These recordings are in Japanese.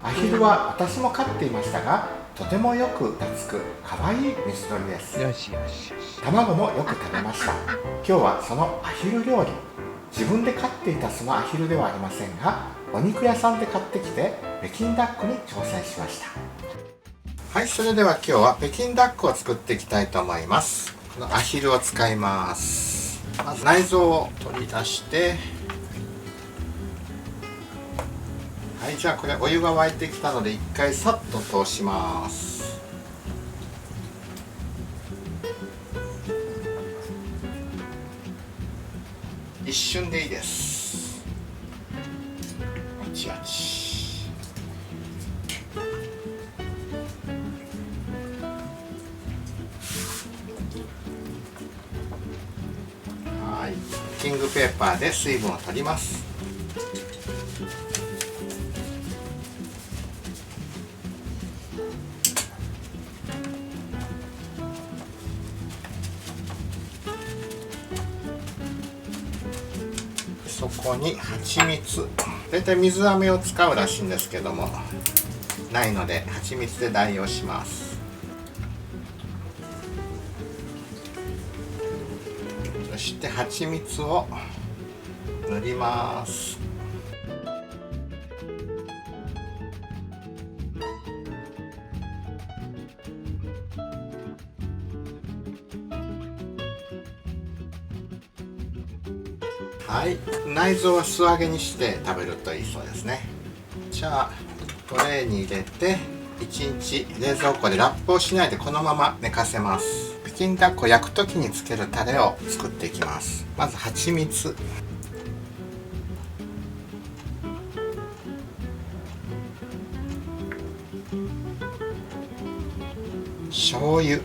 アヒルは私も飼っていましたが、とてもよく懐く可愛い水鳥です。よしよしよし。卵もよく食べました。今日はそのアヒル料理、自分で飼っていたそのアヒルではありませんが、お肉屋さんで買ってきて北京ダックに挑戦しました。はい、それでは今日は北京ダックを作っていきたいと思います。このアヒルを使います。まず内臓を取り出して、はい、じゃあこれお湯が沸いてきたので一回さっと通します。一瞬でいいです。あちあち。はい、キングペーパーで水分を取ります。そこに蜂蜜、だいたい水飴を使うらしいんですけども、ないので蜂蜜で代用します。そして蜂蜜を塗ります。はい、内臓は素揚げにして食べるといいそうですね。じゃあトレーに入れて1日冷蔵庫でラップをしないでこのまま寝かせます。北京ダックを焼く時につけるタレを作っていきます。まず蜂蜜、醤油、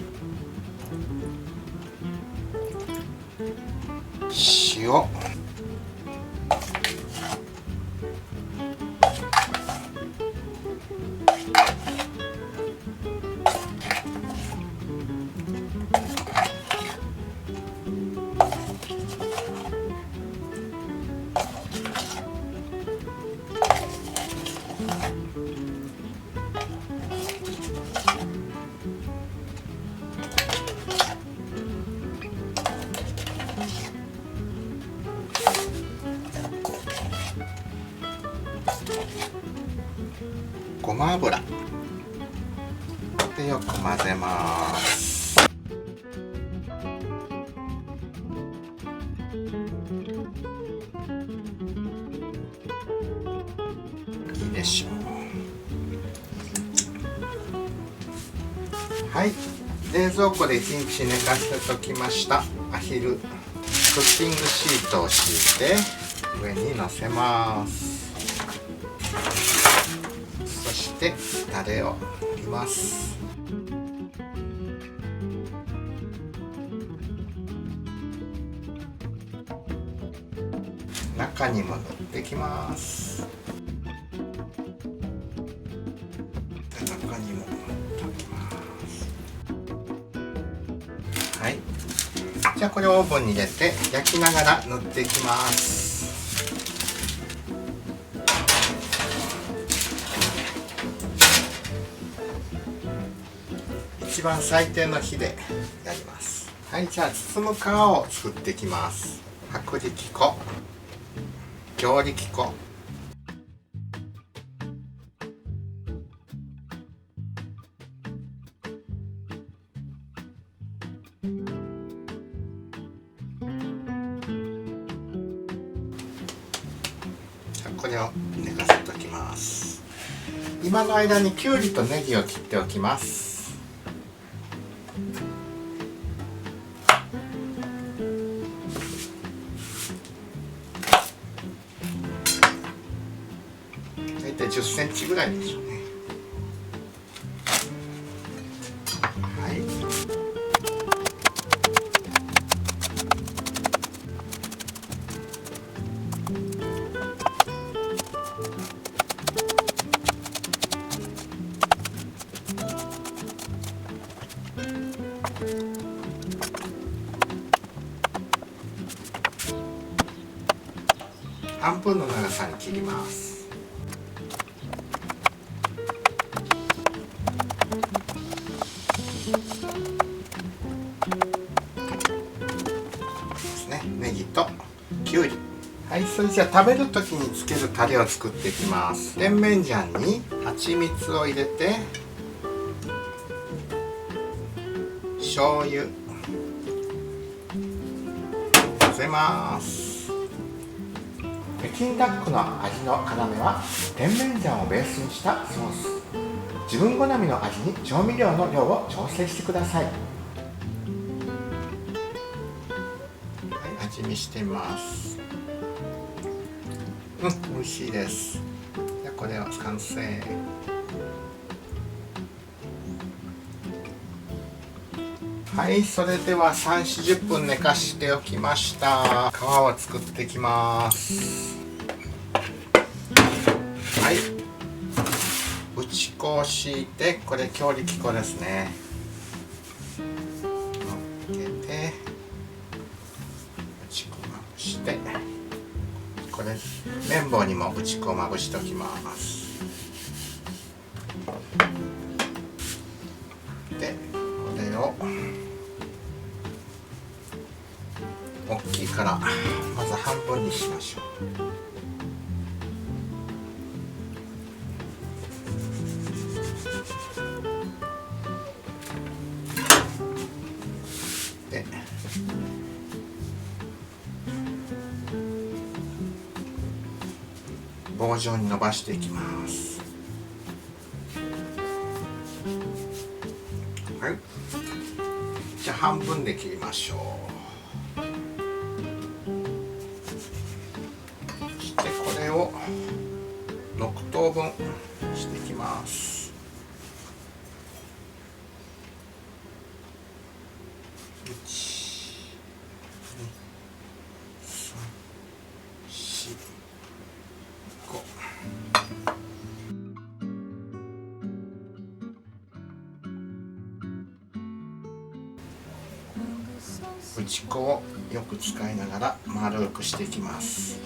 塩、ごま油でよく混ぜます。いいでしょう。はい、冷蔵庫で1日寝かせておきましたアヒル、クッキングシートを敷いて上にのせます。そしてタレを塗ります。中にも塗ってきます。中にも塗ってきます。はい、じゃあこれをオーブンに入れて焼きながら塗っていきます。一番最低の火でやります。はい、じゃあ包む皮を作っていきます。薄力粉、強力粉、これを寝かせておきます。今の間にきゅうりとネギを切っておきます。大体10センチぐらいでしょうね。はい。半分の長さに切ります。それじゃあ食べる時につけるタレを作っていきます。甜麺醤に蜂蜜を入れて、醤油混ぜます。北京ダックの味の要は甜麺醤をベースにしたソース。自分好みの味に調味料の量を調整してください。はい、味見してみます。美味しいです。じゃあこれは完成。はい、それでは3、40分寝かしておきました。皮を作っていきます。はい、打ち粉を敷いて、これ強力粉ですね。のっけて、打ち粉まぶして、これ綿棒にも打ち粉をまぶしておきます。で、これを大きいからまず半分にしましょう。で、棒状に伸ばしていきます。はい、じゃあ半分で切りましょう。そしてこれを6等分していきます。打ち粉をよく使いながら丸くしていきます。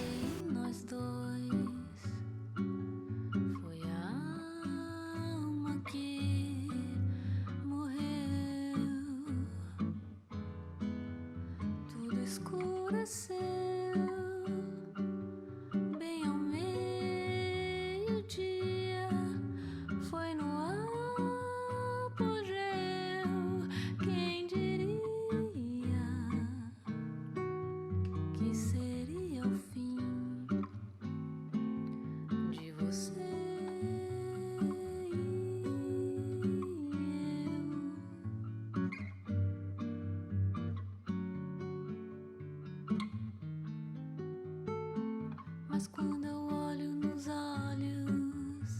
Mas quando eu olho nos olhos,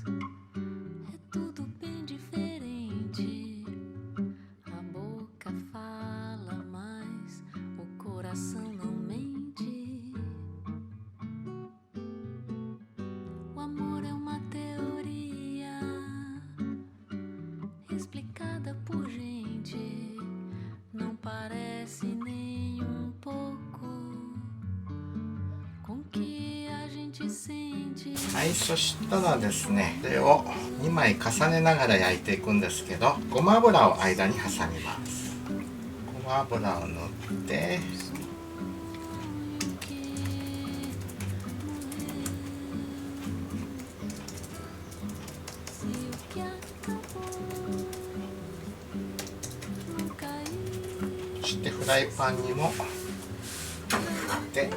é tudo bem diferente. A boca fala, mas o coração não mente. O amor é uma teoria explicada por gente. Não parece nem um pouco com que a gente sente. はい、そしたらですね、これを2枚重ねながら焼いていくんですけど、ごま油を間に挟みます。ごま油を塗って、そしてフライパンにも塗って、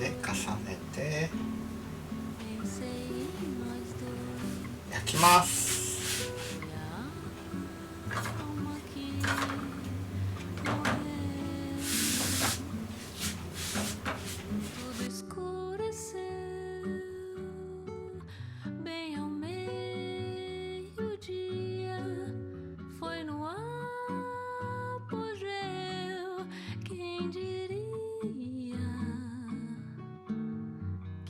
で重ねて焼きます。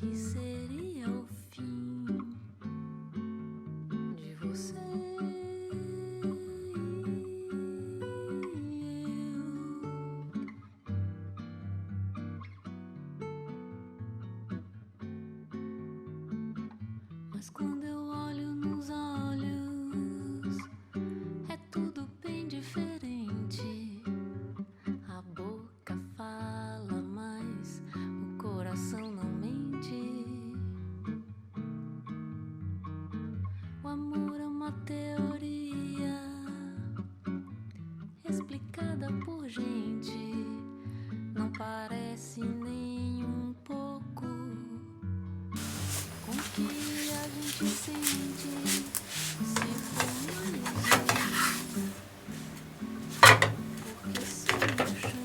Que seria o fim de você e eu. Mas quando eu olho nos olhos, cercada por gente, não parece nem um pouco com o que a gente sente se formalizar. Porque se no chão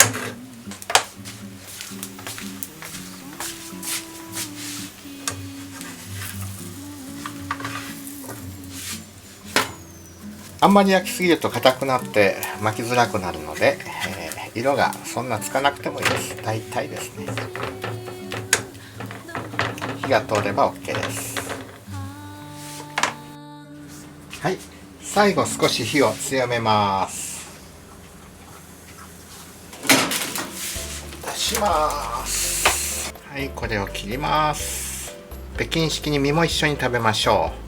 あんまり焼きすぎると硬くなって巻きづらくなるので、色がそんなつかなくてもいいです。大体ですね。火が通れば OK です。はい、最後少し火を強めます。出します。はい、これを切ります。北京式に身も一緒に食べましょう。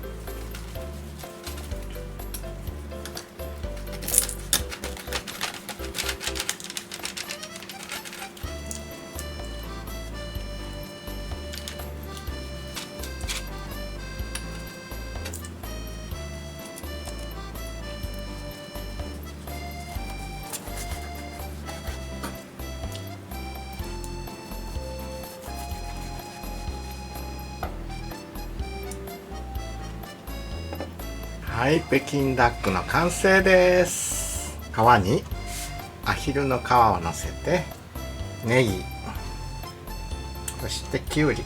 はい、北京ダックの完成です。皮にアヒルの皮をのせて、ネギ、そしてきゅうり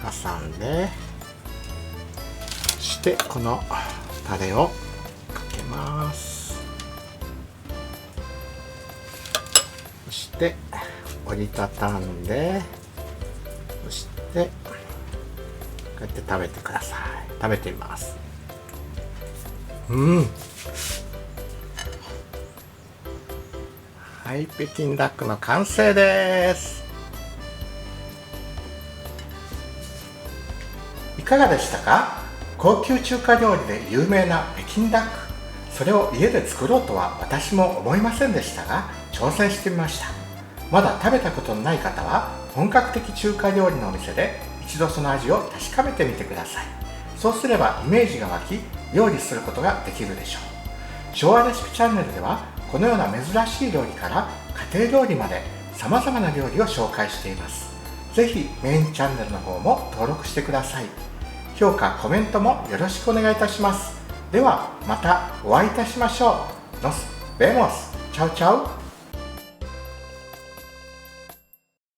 挟んで、そしてこのタレをかけます。そして折りたたんで、そしてこうやって食べてください。食べてみます。はい、北京ダックの完成です。いかがでしたか？高級中華料理で有名な北京ダック、それを家で作ろうとは私も思いませんでしたが、挑戦してみました。まだ食べたことのない方は本格的中華料理のお店で一度その味を確かめてみてください。そうすればイメージが湧き、料理することができるでしょう。昭和レシピチャンネルではこのような珍しい料理から家庭料理まで様々な料理を紹介しています。ぜひメインチャンネルの方も登録してください。評価、コメントもよろしくお願いいたします。ではまたお会いいたしましょう。Nos vemos. Chao chao.